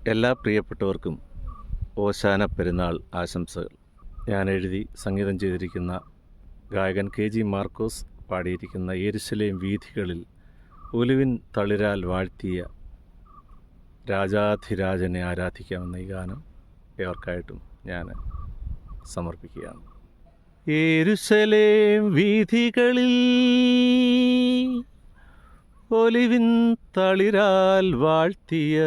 എല്ലാ പ്രിയപ്പെട്ടവർക്കും ഓശാന പെരുന്നാൾ ആശംസകൾ. ഞാൻ എഴുതി സംഗീതം ചെയ്തിരിക്കുന്ന ഗായകൻ KG മാർക്കോസ് പാടിയിരിക്കുന്ന യെരുശലേം വീഥികളിൽ ഒലിവിൻ തളിരാൽ വാഴ്ത്തിയ രാജാധിരാജനെ ആരാധിക്കാമെന്ന ഈ ഗാനം ഏവർക്കായിട്ടും ഞാൻ സമർപ്പിക്കുകയാണ്. യെരുശലേം വീഥികളിൽ ഒലിവിൻ തളിരാൽ വാഴ്ത്തിയ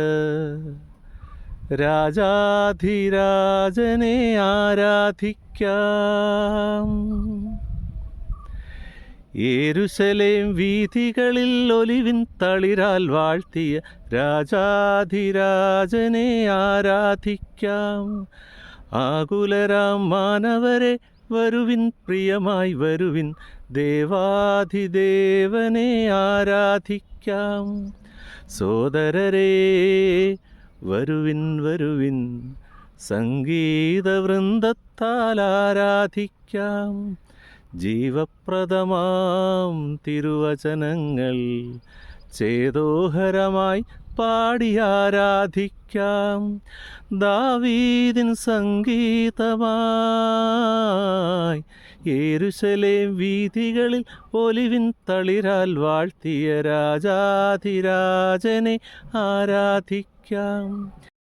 രാജാധിരാജനെ ആരാധിക്കാം. യെരുശലേം വീഥികളിൽ ഒലിവിൻ തളിരാൽ വാഴ്ത്തിയ രാജാധിരാജനെ ആരാധിക്കാം. ആകുലരാം മാനവരെ വരുവിൻ, പ്രിയമായി വരുവിൻ, ദേവാധിദേവനെ ആരാധിക്കാം. സോദരരേ വരുവിൻ വരുവിൻ, സംഗീതവൃന്ദത്താൽ ആരാധിക്കാം. ജീവപ്രദമാം തിരുവചനങ്ങൾ ചേതോഹരമായി പാടി ആരാധിക്കാം. ദാവീദിൻ സംഗീതമായി യെരുശലേം വീഥികളിൽ ഒലിവിൻ തളിരാൽ വാഴ്ത്തിയ രാജാധിരാജനെ ആരാധിക്കാം.